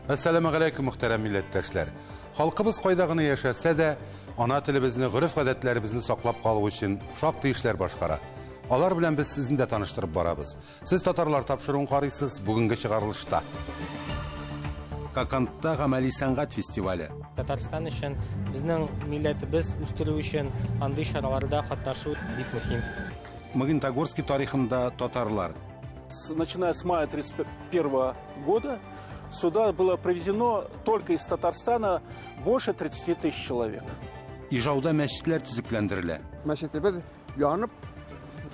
Assalamu alaikum muhterem milletteşler. Halkımız kaydağını yaşasa da ana tilimizni, gırıf-гадәтләребезне саклап калу өчен шактый эшләр башкара. Алар белән без сезне дә таныштырып барабыз. Сез татарлар тапшыруын карыйсыз бүгенге чыгарылышта. Кокандта гамәли сәнгать фестивале. Татарстан өчен безнең милләтебез үстерү өчен андый чараларда катнашу бик мөһим. Магнитогорский тарихында татарлар. Начиная с мая 1931 года сюда было проведено только из Татарстана больше 30 тысяч человек. Ижауда мәчетләр төзекләндерелә. Мәчетебез янып,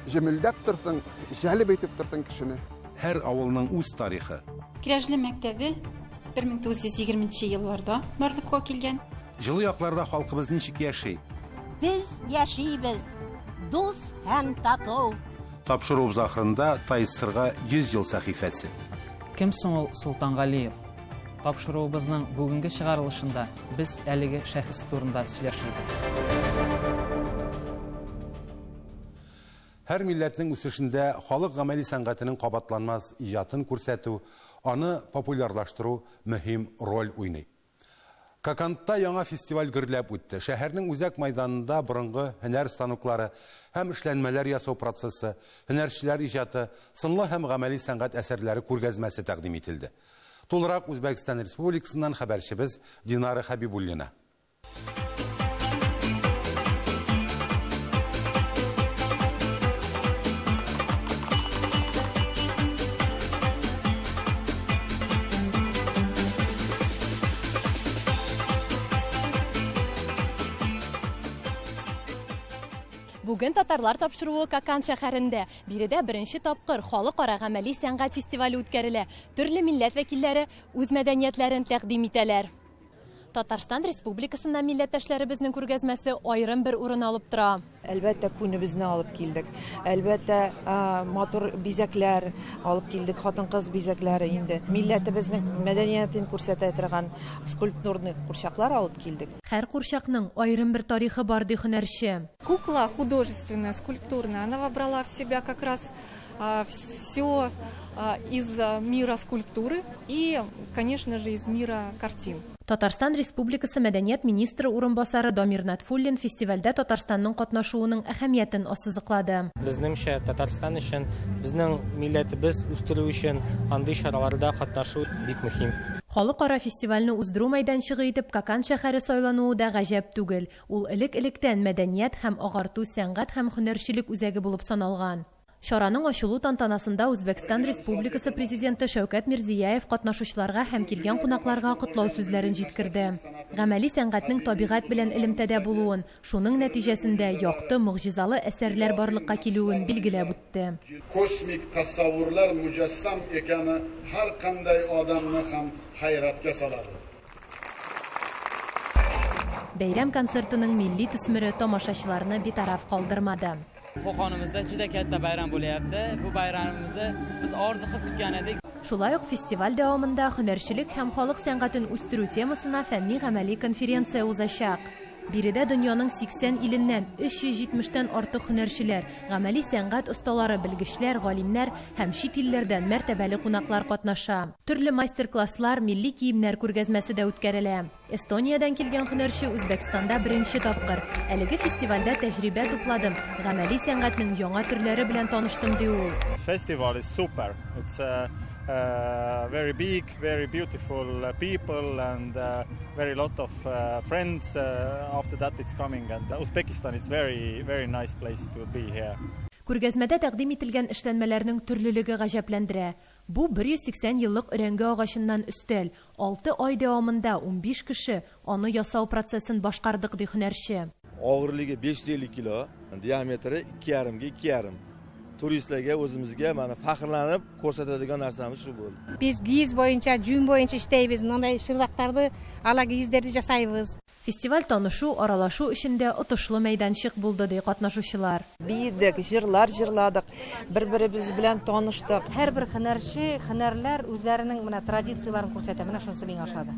җемелдәп торсын, җәлеп итеп торсын кешене. Һәр авылның үз тарихы. Кирәҗле мәктәбе 1920 елларда барлыкка килгән. Җылы якларда халкыбыз ничек яши? Biz яшибез. Дус һәм тату. Тапшыру ахырында Тайсырга 100 ел сәхифәсе. Кем соң ул Солтангалиев? Тапшыруыбызның бүгенге чыгарылышында без әлеге шәхес турында сөйләшәбез. Һәр милләтнең үсешендә халык гамәли сәнгатенең кабатланмас иҗатын күрсәтү, аны популярлаштыру мөһим роль уйный. Кокандта яңа фестиваль гөрләп үтте. Шәһәрнең үзәк мәйданында борынгы һөнәр станоклары һәм эшләнмәләр ясау процессы, һөнәрчеләр иҗаты, сынлы һәм гамәли сәнгать әсәрләре күргәзмәсе тәкъдим ителде. Тулырак Үзбәкстан Республикасыннан хәбәрчебез Динара Хәбибуллина. Бүген татарлар тапшыруы Коканд шәһәрендә. Биредә беренче тапкыр халыкара гамәли сәнгать фестивале үткәрелә. Төрле милләт вәкилләре үз мәдәниятләрен тәкъдим итәләр. Татарстан Республикасында милләттәшләребезнең күргәзмәсе аерым бер урын алып тора. Әлбәттә күнебезне алып килдек. Әлбәттә матур бизәкләр алып килдек, хатын-кыз бизәкләре инде. Милләтебезнең мәдәниятен күрсәтә торган скульптурный курчаклар алып килдек. Һәр курчакның аерым бер тарихы бар ди һөнәрче. Кукла художественная, скульптурная, она вобрала в себя как раз все из мира скульптуры и, конечно же, из мира картин. Татарстан Республикасы мәдәният министры урынбасары Дамир Натфуллин фестивальдә Татарстанның катнашуының әһәмиятен ассызыклады. Безнеңчә Татарстан өчен, безнең милләтебез үстерү өчен андый чараларда катнашу бик мөһим. Халыкара фестивальне уздыру мәйданчыгы итеп Коканд шәһәре сайлануы да гаҗәп түгел. Ул элек-электән мәдәният һәм агарту, сәнгать һәм һөнәрчелек үзәге булып саналган. Шараның ачылу тантанасында Үзбәкстан Республикасы президенты Шәүкәт Мирзияев катнашучыларга һәм килгән кунакларга котлау сүзләрен җиткерде. Гамәли сәнгатьнең табигать белән элемтәдә булуын, шуның нәтиҗәсендә якты, мөгъҗизалы әсәрләр барлыкка килүен билгеләп үтте. Космик тасаввурлар муҗассам икәне һәр кандай адамны һәм хайратка салады. Бәйрәм концертының милли төсмере тамашачыларны битараф калдырмады. Qo'qonimizda juda katta bayram bo'lyapti. Bu bayramimizni biz orzu qilib kutgan edik. Шулай ук фестиваль дәвамында һөнәрчелек һәм халык сәнгатен үстерү темасына фәнни-гамәли конференция узачак. Биредә дөньяның 80 иленнән 370-тән артык һөнәрчеләр, гамәли сәнгать осталары, белгечләр, галимнәр һәм чит илләрдән мәртәбәле кунаклар катнаша. Төрле мастер-класслар, милли киемнәр күргәзмәсе дә үткәрелә. Эстониядән килгән һөнәрче Үзбәкстанда беренче тапкыр. Әлеге фестивальдә тәҗрибә тупладым, гамәли сәнгатьнең яңа төрләре белән таныштым ди ул. Festival is super. It's very big, very beautiful people and very lot of friends. After that it's coming and Uzbekistan is very nice place to be here. Күргәзмәдә тәкъдим ителгән эшләнмәләрнең төрлелеге гаҗәпләндерә. Бу 180 еллык өрәңгә агачыннан өстәл, 6 ай дәвамында 15 кеше аны ясау процессын башкардык ди һөнәрче. Авырлыгы 550 кило, диаметры 2,5 ga 2,5. Turistlarga o'zimizga mana faxrlanib ko'rsatadigan narsamiz shu bo'ldi. Biz giz bo'yicha, jun bo'yicha ishlaymiz. Bunday shirdoqlarni, ala gizlerni жасайбыз. Фестиваль танышу, аралашу эшендә отышлы мәйданчык булды ди катнашучылар. Бидек, җырлар җырладык, бер-беребез белән таныштык. Һәрбер һөнәрче, һөнәрләр үзләренең менә традицияларын күрсәтә. Менә шунысы миңа ошады.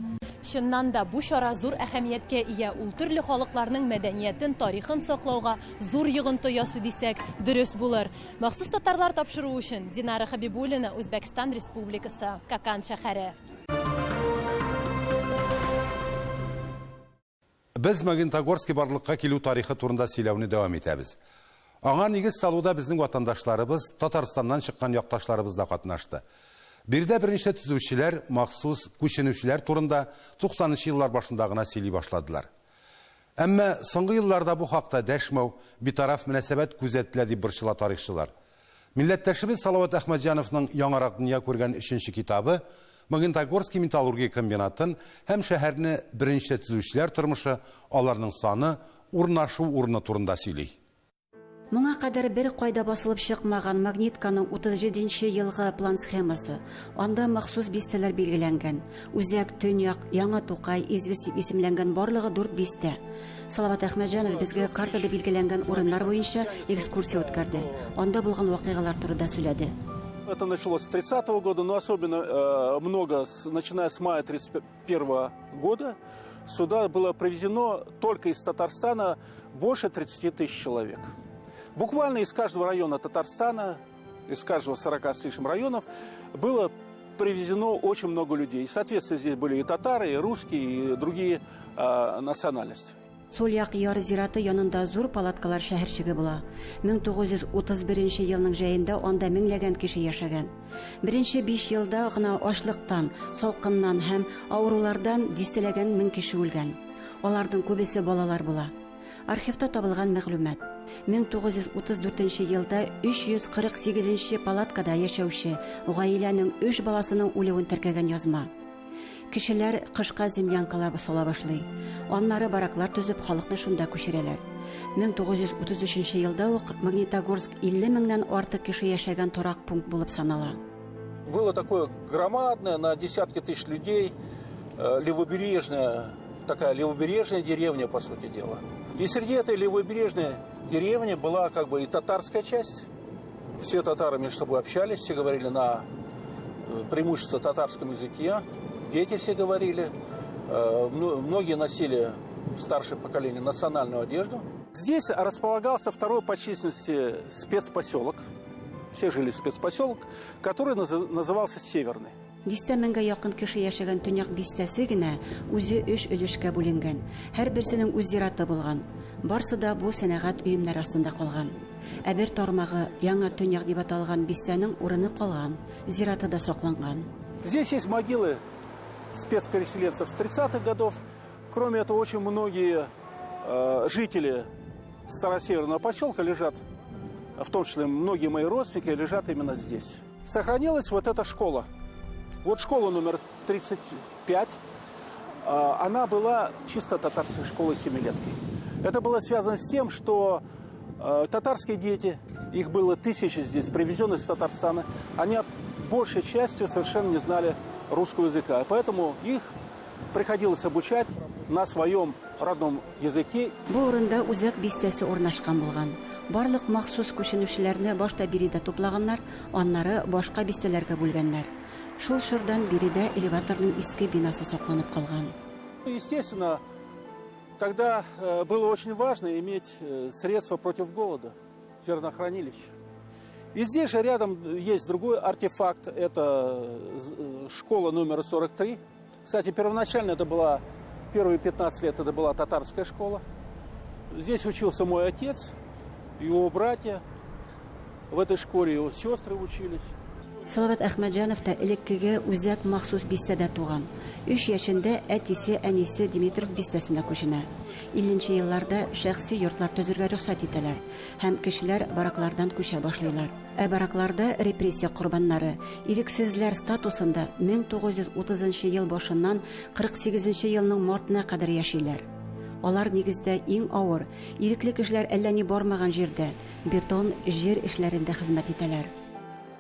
Чыннан да бу чара зур әһәмияткә ия. Ул төрле халыкларның мәдәниятен, тарихын саклауга зур йогынты ясый дисәк, дөрес булыр. Махсус татарлар тапшыру өчен Динара Хәбибуллина, Үзбәкстан Республикасы, Коканд шәһәре. Без Магнитогорский барлыкка килү тарихы турында сөйләүне дәвам итәбез. Аңа нигез салуда безнең ватандашларыбыз, Татарстаннан чыккан якташларыбыз да катнашты. Бирдә беренче төзүчеләр махсус күченүчеләр турында 90-нчы еллар башында гына сөйли башладылар. Әмма соңгы елларда бу хакта дәшмәү, битараф мөнәсәбәт күзәтелә дип борчыла тарихчылар. Милләттәшебез Салават Әхмәтҗановның яңарак дөнья күргән 3нче китабы Магнитогорский металлургия комбинатын һәм шәһәрне беренче төзүчеләр тормышы, аларның саны, урнашу урыны турында сөйли. Моңа кадәр бер кайда басылып чыкмаган магнитканың 37нче елгы план схемасы, анда махсус бистәләр билгеләнгән. Үзәк, Төньяк, Яңа Тукай, Извест дип исемләнгән барлыгы 4 бистә. Салават Әхмәтҗанов безгә картада билгеләнгән урыннар буенча экскурсия үткәрде. Анда булган вакыйгалар турында сөйләде. Это началось с 30-го года, но особенно много, начиная с мая 31-го года, сюда было привезено только из Татарстана больше 30 тысяч человек. Буквально из каждого района Татарстана, из каждого 40 с лишним районов, было привезено очень много людей. Соответственно, здесь были и татары, и русские, и другие национальности. Сульяк яр зираты янында зур палаткалар шәһәрчеге була. 1931 елның җәендә анда меңләгән кеше яшәгән. Беренче 5 елда гына ачлыктан, салкыннан һәм авырулардан дистәләгән 1000 кеше үлгән. Аларның күбесе балалар була. Архивта табылган мәгълүмат. 1934 елда 348 палаткада яшәүче гаиләнең 3 баласының үлүен теркәгән язма. Кешеләр кышка землянкалар сала башлый. Аннары бараклар төзеп халыкны шунда күчерәләр. 1933 елда ук Магнитогорск 50 меңнән артык кеше яшәгән торак пункт булып санала. Было такое громадное, на десятки тысяч людей, левобережная деревня, по сути дела. И среди этой левобережной деревни была как бы и татарская часть. Все татары между собой общались, все говорили на преимущественно татарском языке. Дети все говорили. Многие носили, старшее поколение, национальную одежду. Здесь располагался второй по численности спецпоселок. Все жили в спецпоселок, который назывался Северный. 10 меңгә якын кеше яшәгән Төньяк бистәсе генә үзе 3 өлешкә бүленгән. Һәр берсенең үз зираты булган. Барсы да бу сәнәгать уемнары астында калган. Ә бер тармагы Яңа Төньяк дип аталган бистәнең урыны калган. Зираты да сакланган. Здесь есть могилы спецпереселенцев с 30-х годов. Кроме этого, очень многие жители Старосеверного поселка лежат, в том числе многие мои родственники, лежат именно здесь. Сохранилась вот эта школа. Вот школа номер 35, она была чисто татарской школой семилеткой. Это было связано с тем, что татарские дети, их было 1000 здесь, привезенные из Татарстана, они большей частью совершенно не знали русского языка. Поэтому их приходилось обучать на своем родном языке. Бу урында үзәк бистәсе урнашкан булган. Барлык махсус күченүчеләрне башта биредә туплаганнар, аннары башка бистәләргә бүлгәннәр. Шул шырдан биредә элеваторның иске бинасы сакланып калган. Естественно, тогда было очень важно иметь средства против голода, зернохранилище. И здесь же рядом есть другой артефакт, это школа номер 43. Кстати, первоначально это была, первые 15 лет это была татарская школа. Здесь учился мой отец, его братья, в этой школе его сестры учились. Салават Әхмәтҗанов та элеккегә үзәк махсус бистәдә туган. 3 яшендә әтисе, әнисе Димитров бистәсенә күченә. 50нче елларда шәхси йортлар төзергә рөхсәт итәләр һәм кешеләр бараклардан күчә башлыйлар. Ә баракларда репрессия корбаннары, ирексезләр статусында 1930 ел башыннан 48 елның мартына кадәр яшиләр. Алар нигездә иң авыр, ирекле кешеләр әллә ни бармаган җирдә, бетон жер эшләрендә хезмәт итәләр.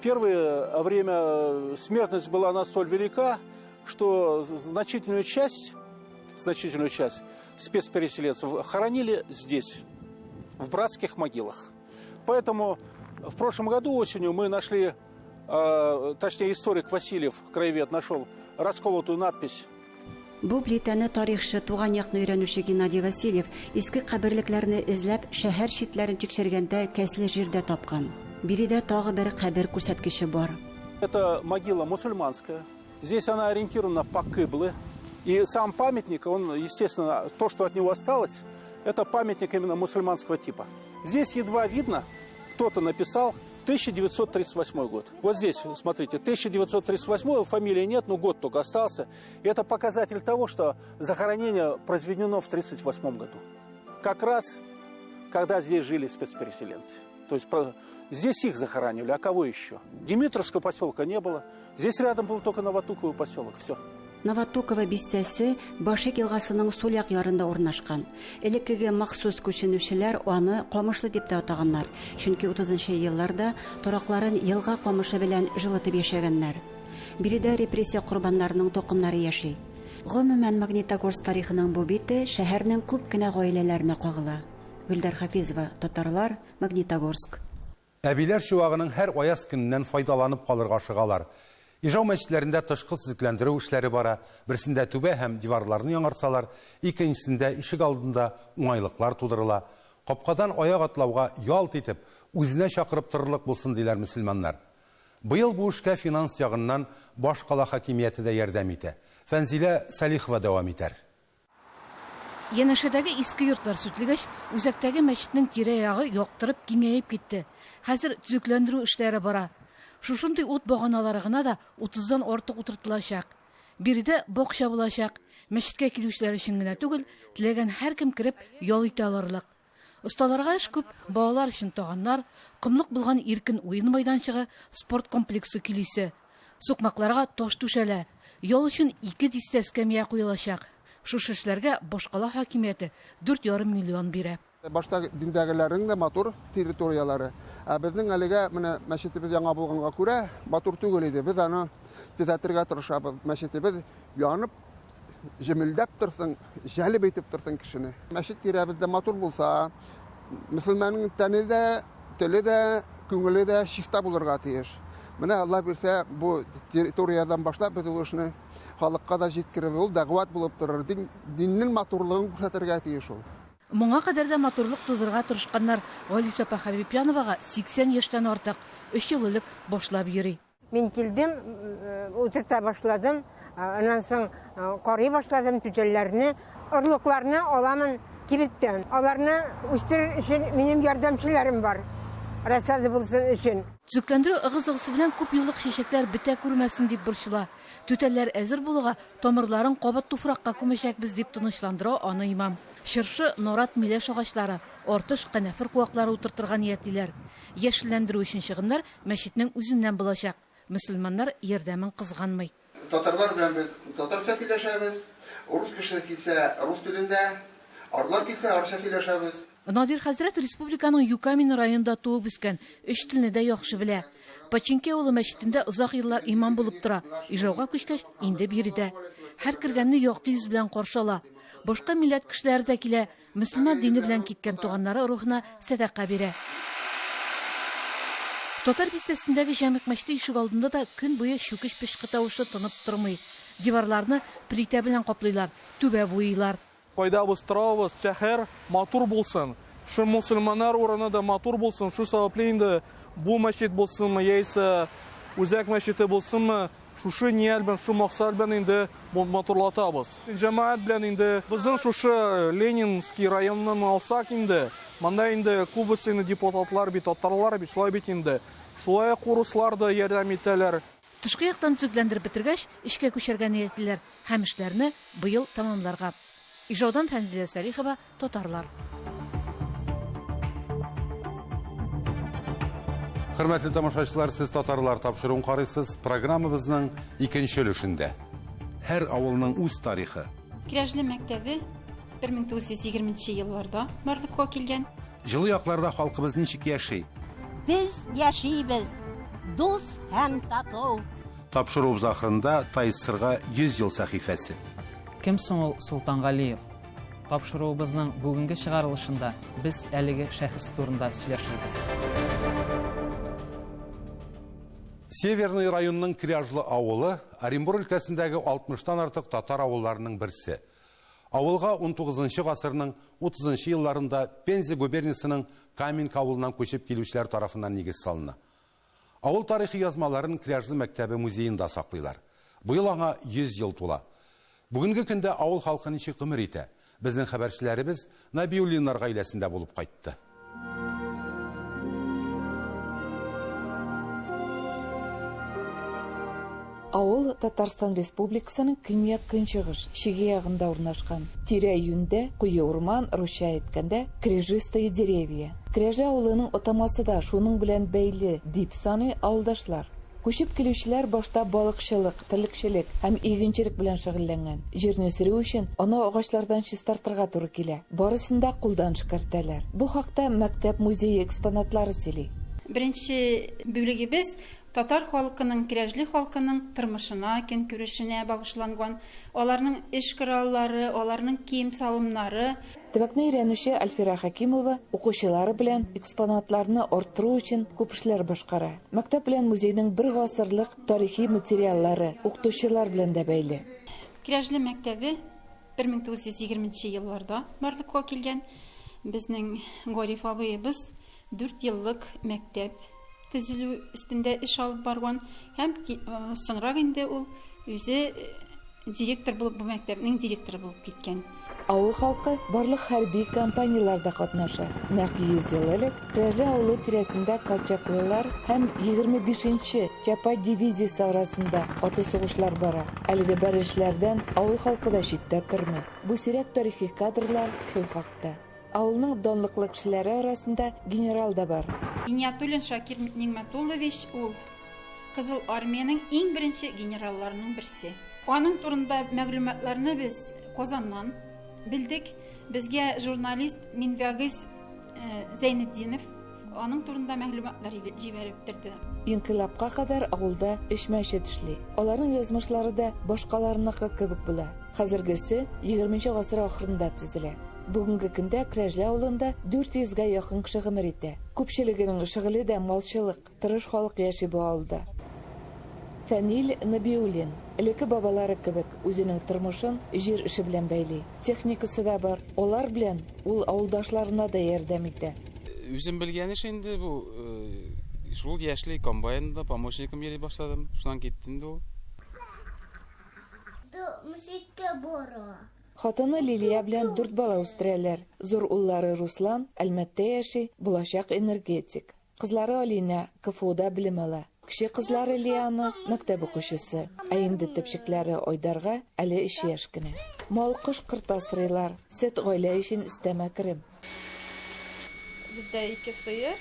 Первое время смертность была настолько велика, что значительную часть спецпереселенцев хоронили здесь, в братских могилах. Поэтому в прошлом году осенью мы нашли, точнее историк Васильев, краевед, нашел расколотую надпись. Бу плитәне тарихчы туган якны өйрәнүче Геннадий Васильев иске каберлекләрне эзләп шәһәр читләрен тикшергәндә кәсле җирдә тапкан. Биредә тагы бер кабер күрсәткече бар. Это могила мусульманская. Здесь она ориентирована по кыбле. И сам памятник, он, естественно, то, что от него осталось, это памятник именно мусульманского типа. Здесь едва видно, кто-то написал 1938 год. Вот здесь, смотрите, 1938, фамилии нет, но год только остался. И это показатель того, что захоронение произведено в 1938 году. Как раз, когда здесь жили спецпереселенцы. То есть здесь их захоранивали, а кого еще? Димитровского поселка не было. Здесь рядом был только Новотуковый поселок. Все. Новотуково бистәсе Башек елгасының сул як ярында урнашкан. Элеккеге махсус күченүчеләр аны Камышлы дип тә атаганнар. Чөнки 30нчы елларда торакларын елга камышы белән җылытып яшәгәннәр. Биредә репрессия курбаннарының токымнары яши. Гомумән Магнитогорск тарихының бу бите шәһәрнең күп кенә гаиләләренә кагыла. Гөлдар Хафизова, Татарлар, Магнитогорск. Әбиләр чуагының һәр аяз көннән файдаланып калырга шыгалар. Ижау мәчетләрендә тышкы төзекләндерү эшләре бара. Берсендә түбә һәм диварларны яңартсалар, икенчесендә ишек алдында уңайлыклар тудырыла. Капкадан аяк атлауга ялт итеп, үзенә чакырып торырлык булсын диләр мөселманнар. Быел бу эшкә финанс ягыннан баш кала хакимияте дә ярдәм итә. Фәнзилә Салихова дәвам итәр. Янәшәдәге иске йортлар сүтлегәч, үзәктәге мәчетнең тирә-ягы яктырып киңәеп китте. Хәзер төзекләндерү эшләре бара. Шушындай ут баганалары гына да 30дан артык утыртылачак. Биредә бакча булачак. Мәчеткә килүчеләр өчен генә түгел, теләгән һәркем кирип ял итә алырлык. Осталарга эш күп, балалар өчен таганнар, кымлык булган иркен уен майданчыгы, спорт комплексы килисе. Сукмакларга таш түшәлә. Ял өчен 2 дистә эскәмия куелачак. Шушы эшләргә башкала хакимияте 4,5 миллион бирә. Башта диндәгеләрнең дә матур территориялары. Безнең әлегә менә мәчетебез яңа булганга күрә матур түгел иде. Без аны төзәтергә тырышабыз. Мәчетебез янып, җемелдәп торсын, җәлеп итеп торсын кешене. Мәчет тирәбездә матур булса, мөселманның тәне дә, теле дә, күңеле дә чиста булырга тиеш. Менә Алла бирсә, бу территориядан башлап без ул эшне халыкка да җиткереп, ул дәгъват булып торыр. Диннең матурлыгын күрсәтергә тиеш ул. Моңа кадәр дә матурлык тудырга тырышканнар Галисапа Хабибяновага 80 яшьтән артык 3 ел элек башлап йөри. Мин килдем, утырта башладым, аннан соң карый башладым түтәлләрне, орлыкларны аламын кибеттән. Аларны үстерер өчен минем ярдәмчеләрем бар. Расазы булсын өчен. Төзекләндерү ыгы-зыгысы белән күп еллык чәчәкләр бетә күрмәсен дип борчыла. Түтәлләр әзер булуга тамырларын кабат туфракка күмәчәкбез дип тынычландыра аны имам. Шыршы, Норат, миләш агачлары, артыш, канәфер куаклары утыртырга ниятлиләр. Яшелләндерү өчен чыгымнар мәчетнең үзеннән булачак. Мөселманнар ярдәмен кызганмый. Татарлар белән без татарча сөйләшәбез. Рус кеше килсә, рус телендә, арлар килсә, арча сөйләшәбез. Надир хәзрәт республиканың Юкамин районында туып үскән, 3 телне дә яхшы белә. Починке улы мәчетендә озак еллар имам булып тора. Ижауга күчкәч, инде биредә. Һәр кергәнне якты йөз белән каршыла. Башка милләт кешеләре дә килә, мөселман дине белән киткән туганнары рухына садака бирә. Татар бистәсендәге җәмгыять мәчете ишек алдында да көн буе чүкеч пешкы тавышы тынып тормый. Диварларны плита белән каплыйлар, түбә буйлар. Кайда без торабыз, шәһәр матур булсын. Шу мусульманнар урыны да матур булсын. Шу сәбәпле инде бу мәчет булсынмы, яисә үзәк мәчете булсынмы, шушы ният белән, шу максат белән инде матурлатабыз. Җәмәгать белән инде безнең шушы Ленинский районнан алсак инде, монда инде күбесе депутатлар бит, татарлар бит, шулай бит инде. Шулай курслар да ярдәм итәләр. Тышкы яктан төзекләндереп бетергәч, эшкә күчәргә ниятлиләр. Һәм эшләрне быел тамамларга. Ижаудан Фәнзилә Салихова, Татарлар. Хөрмәтле тамашачылар, сез Татарлар тапшыруын карыйсыз. Программабызның икенче өлешендә. Һәр авылның үз тарихы. Кирәжле мәктәбе 1920 елларда барлыкка килгән. Җылы якларда халкыбыз ничек яши? Без яшибез. Дус һәм тату. Тапшыру ахырында Тайсырга 100 ел сәхифәсе. Кем соң ул Султангалиев? Тапшыруыбызның бүгенге чыгарылышында без әлеге шәхес турында сөйләшәбез. Северный районның Кряжлы авылы Оренбур өлкәсендәге 60-тан артык татар авылларының берсе. Авылга 19 гасырның 30 елларында Пенза губерниясының Каменка авылынан күчеп килүчеләр тарафыннан нигез салына. Авыл тарихи язмаларын Кряжлы мәктәбе музейында саклыйлар. Быел аңа 100 ел тула. Бүгінгі көндә авыл халқы ничек гомер итә? Безнең хәбәрчеләребез Набиуллиннар гаиләсендә булып кайтты. Авыл Татарстан Республикасының көньяк-көнчыгыш шиге ягында урнашкан. Тирә-юньдә куе урман, русча әйткәндә, крежистые деревья. Крежа авылының атамасы да шуның белән бәйле дип саный авылдашлар. Күчеп килүчеләр башта балыкчылык, терлекчелек һәм игенчелек белән шөгыльләнгән. Җирне сөрү өчен аны агачлардан чистартырга туры килә. Барысын да кулдан шикәртәләр. Бу хакта мәктәп музее экспонатлары сөйли. Беренче бүлегебез татар халкының, крәҗле халкының тормышына, көнкүрешенә багышланган. Аларның эш кораллары, аларның кием салымнары. Төбәкне өйрәнүче Альфира Хакимова укучылары белән экспонатларны арттыру өчен күп эшләр башкара. Мәктәп белән музейның бер гасырлык тарихи материаллары укытучылар белән дә бәйле. Крәҗле мәктәбе 1920 елларда барлыкка килгән. Безнең Гариф абыебыз 4 еллык мәктәп төзелү өстендә эш алып барган һәм соңрак инде ул үзе директор булып, бу мәктәпнең директоры булып киткән. Авыл халкы барлык хәрби кампанияларда катнаша. Нәкъ 100 ел элек Крәҗле авылы тирәсендә колчаклылар һәм 25-нче Чапай дивизиясе арасында аты сугышлар бара. Әлеге бәрелешләрдән авыл халкы да читтә тормый. Бу сирәк тарихи кадрлар шул хакта. Авылның данлыклы кешеләре арасында генерал да бар. Иниятуллин Шакир Нигъмәтуллович ул Кызыл армияның иң беренче генералларының берсе. Аның турында мәгълүматларны без Казаннан билдек. Безгә журналист Минвәгыйз Зәйнетдинов аның турында мәгълүматлар җибәреп торды. Инкыйлабка кадәр авылда эш мәчет эшли. Аларның язмышлары да башкаларыныкы кебек була. Хәзергесе 20нче гасыр ахырында төзелә. Бүгенге көндә Крәҗле авылында 400-гә якын кеше гомер итә. Күпчелегенең шөгыле дә малчылык, тырыш халык яши бу авылда. Фәнил Набиуллин элекке бабалары кебек үзенең тормышын җир эше белән бәйли. Техникасы да бар. Алар белән ул авылдашларына да ярдәм итә. Үзем белгән эш инде бу шул яшьли комбайнда помощником йөри башладым. Шуннан киттем дә ул. Хатыны Лилия белән 4 бала үстерәләр. Зур уллары Руслан Әлмәттә яши, булачак энергетик. Кызлары Алина КФУда белем ала. Кече кызлары Лиана мәктәп укучысы. Ә инде төпчекләре Айдарга әле 3 яшь кенә. Мал-кош кырт асрыйлар. Сөт гаилә өчен истәмә керем. Бездә 2 сыер.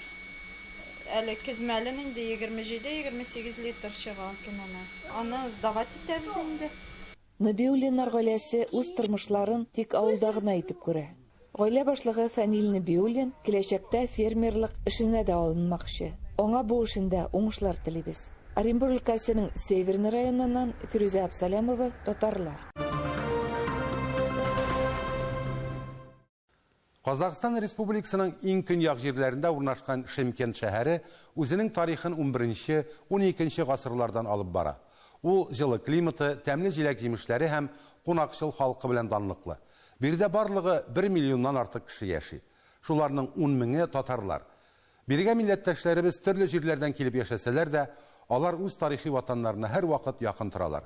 Әле көзмәлен инде 27-28 литр чыган кенәне. Аны сдавать итәбез инде. Набиуллиннар гаиләсе үз тормышларын тик авылда гына итеп күрә. Гаилә башлыгы Фәнил Набиуллин киләчәктә фермерлык эшенә дә алынмакчы. Аңа бу эшендә уңышлар телибез. Оренбур өлкәсенең Северный районыннан Фирүзә Абсалямова, татарлар. Казакстан Республикасының иң көньяк җирләрендә урнашкан Шымкент шәһәре үзенең тарихын 11-12 гасырлардан алып бара. Ул җылы климаты, тәмле җиләк-җимешләре һәм кунакчыл халкы белән данлыклы. Бирдә барлыгы 1 миллионнан артык кеше яши. Шуларның 10 меңе татарлар. Биргә милләттәшләребез төрле җирләрдән килеп яшәсәләр дә, алар үз тарихи ватаннарына һәр вакыт якын торалар.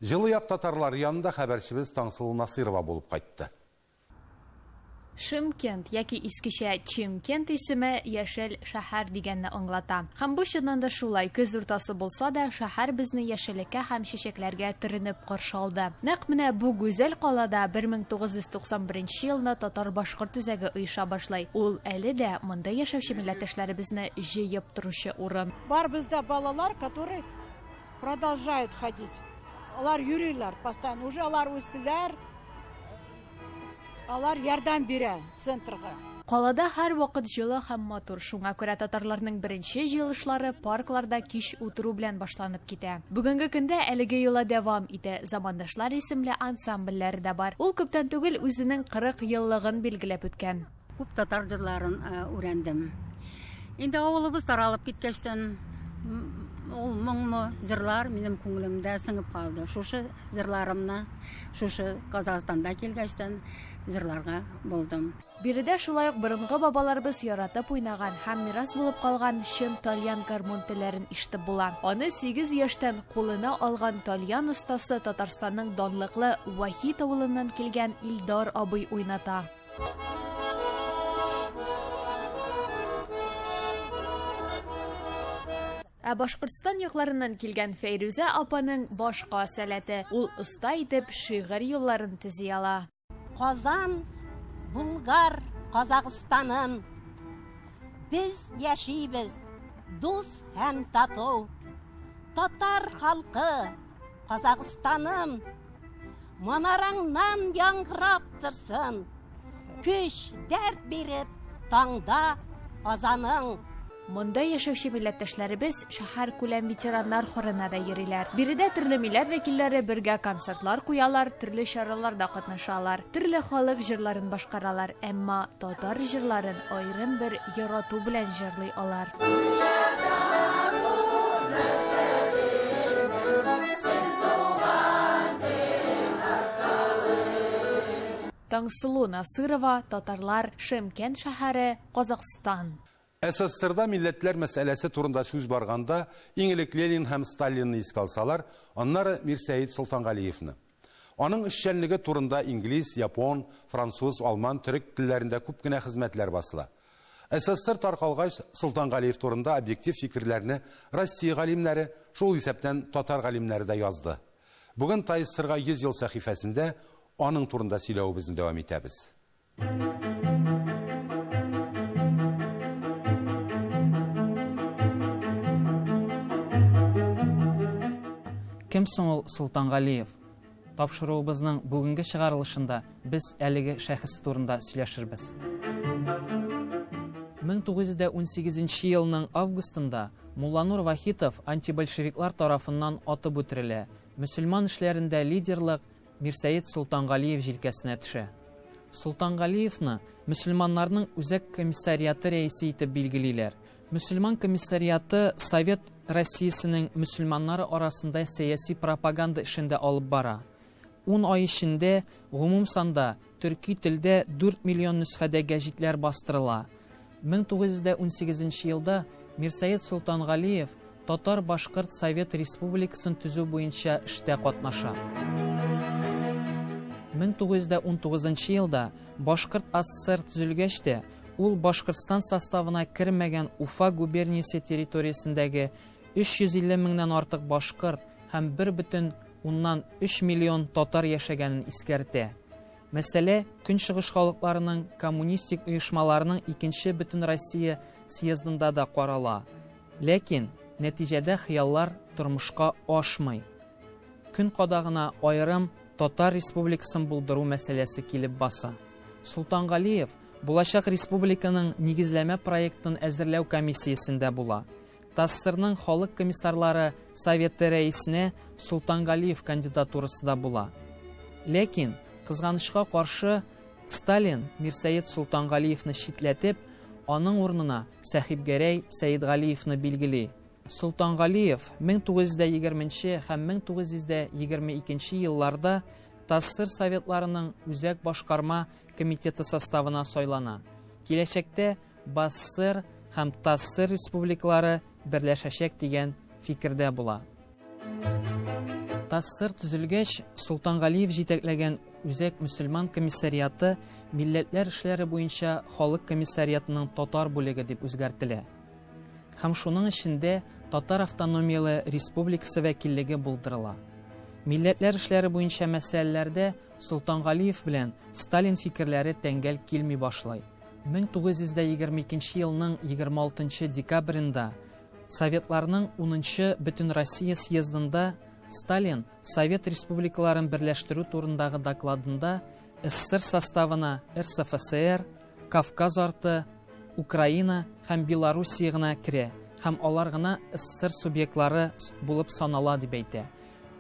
Җылы як татарлар янында хәбәрчебез Таңсылу Насирова булып кайтты. Шымкент яки искечә Чимкент исеме яшел шәһәр дигәнне аңлата. Һәм бу чыннан да шулай. Көз уртасы булса да, шәһәр безне яшеллеккә һәм чәчәкләргә төренеп каршы алды. Нәкъ менә бу гүзәл калада 1991 елда татар-башкорт үзәге оеша башлай. Ул әле дә монда яшәүче милләттәшләребезне җыеп торучы урын. Бар бездә балалар, которые продолжают ходить. Алар йөриләр постоянно. Уже алар үстеләр. Алар ярдәм бирә центрга. Калада һәр вакыт җылы һәм матур. Шуңа күрә татарларның беренче җыелышлары паркларда кич утыру белән башланып китә. Бүгенге көндә әлеге йола дәвам итә. Замандашлар исемле ансамбльләре дә бар. Ул күптән түгел үзенең 40 еллыгын билгеләп үткән. Күп татар җырларын өйрәндем. Инде авылыбыз таралып киткәчтән Ул моңлы җырлар минем күңелемдә сыңып калды. Шушы җырларымны, шушы Казахстанда килгәчтән җырларга булдым. Биредә шулай ук борынгы бабаларыбыз яратып уйнаган һәм мирас булып калган чын тальян гармон телләрен ишетеп була. Аны 8 яшьтән кулына алган тальян остасы Татарстанның данлыклы Вахит авылыннан килгән Илдар абый уйната. Башкортстан якларыннан килгән Фәйрүзә апаның башка сәләте. Ул оста итеп шигырь юлларын төзи ала. Казан, Булгар, Казакъстаным. Без яшибез, дус һәм тату. Татар халкы, Казакъстаным. Манараңнан яңгырап торсын. Көч, дәрт биреп, таңда азаның. Монда яшәүче милләттәшләребез шәһәр күләм ветераннар хорына да йөриләр. Биредә төрле милләт вәкилләре бергә концертлар куялар, төрле чараларда катнашалар, төрле халык җырларын башкаралар, әмма татар җырларын аерым бер ярату белән җырлый алар. Таңсылу Насырова, татарлар, Шымкент шәһәре, Казакъстан. СССРда милләтләр мәсьәләсе турында сүз барганда, иң элек Ленин һәм Сталинны искә алсалар, аннары Мирсәет Солтангалиевны. Аның эшчәнлеге турында инглиз, япон, француз, алман, төрек телләрендә күп кенә хезмәтләр басыла. СССР таркалгач, Солтангалиев турында объектив фикерләрне Россия галимнәре, шул исәптән татар галимнәре дә язды. Бүген ТССРга 100 ел сәхифәсендә аның турында сөйләүебезне дәвам итәбез. Кем соң ул Солтангалиев? Тапшыруыбызның бүгенге чыгарылышында без әлеге шәхес турында сөйләшербез. 1918 елның августында Мулланур Вахитов антибольшевиклар тарафыннан атып үтерелә. Мөселман эшләрендә лидерлык Мирсәет Солтангалиев җилкәсенә төшә. Солтангалиевны мөселманнарның үзәк комиссариаты рәисе итеп билгелиләр. Мөселман комиссариаты Совет Россиясының мөселманнары арасында сәяси пропаганда эшендә алып бара. 10 ай эчендә гомум санда төрки телдә 4 миллион нөсхәдә гәҗитләр бастырыла. 1918 елда Мирсәет Солтангалиев Татар-Башкорт Совет Республикасын төзү буенча эштә катнаша. 1919 елда Башкорт ССР төзелгәч тә ул Башкортстан составына кермәгән Уфа губерниясе территориясендәге 350 меңнән артык башкорт һәм 1,3 миллион татар яшәгәнен искәртә. Мәсьәлә Көнчыгыш халыкларының коммунистик оешмаларының 2-нче бөтен Россия съездында да карала. Ләкин нәтиҗәдә хыяллар тормышка ашмый. Көн кадагына аерым Татар республикасын булдыру мәсьәләсе килеп баса. Солтангалиев Булачак республиканың нигезләмә проектын әзерләү комиссиясендә була. ТССРның халык комиссарлары советы рәисенә Солтангалиев кандидатурасы да була. Ләкин кызганычка каршы Сталин Мирсәет Солтангалиевны читләтеп, аның урынына Сәхибгәрәй Сәйетгалиевны билгели. Солтангалиев 1920 һәм 1922 елларда ТССР советларының үзәк башкарма комитеты составына сайлана. Киләчәктә БАССР һәм ТССР республикалары берләшәчәк дигән фикердә була. ТССР төзелгәч, Солтангалиев җитәкләгән үзәк мөселман комиссариаты милләтләр эшләре буенча халык комиссариатының татар бүлеге дип үзгәртелә. Һәм шуның эчендә Татар автономиялы республикасы вәкиллеге булдырыла. Милләтләр эшләре буенча мәсьәләләрдә Солтангалиев белән Сталин фикерләре тәңгәл килми башлай. 1922 елның 26 декабрендә Советларның 10-нчы бөтен Россия съездында Сталин Совет республикаларын берләштерү турындагы докладында СССР составына РСФСР, Кавказ арты, Украина һәм Белоруссия гына керә һәм алар гына СССР субъектлары булып санала дип әйтә.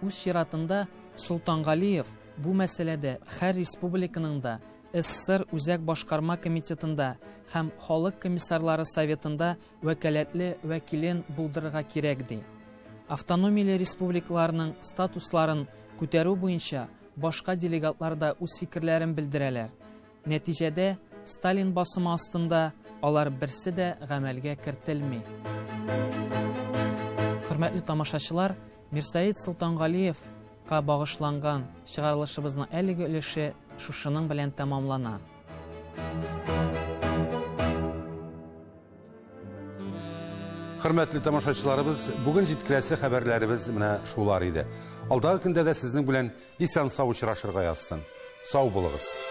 Үз чиратында Солтангалиев бу мәсьәләдә һәр республиканың да СССР үзәк башкарма комитетында һәм халык комиссарлары советында вәкаләтле вәкилен булдырырга кирәк ди. автономияле республикаларының статусларын күтәрү буенча башка делегатлар да үз фикерләрен белдерәләр. Нәтиҗәдә Сталин басымы астында алар берсе дә гамәлгә кертелми. Хөрмәтле тамашачылар, Мирсаид Солтангалиевка багышланган чыгарылышыбызның әлеге өлеше шушының белән тәмамлана. Хөрмәтле тамашачыларыбыз, бүген җиткерәсе хәбәрләребез менә шулар иде. Алдагы көндә дә сезнең белән исән-сау очрашырга язсын. Сау булыгыз.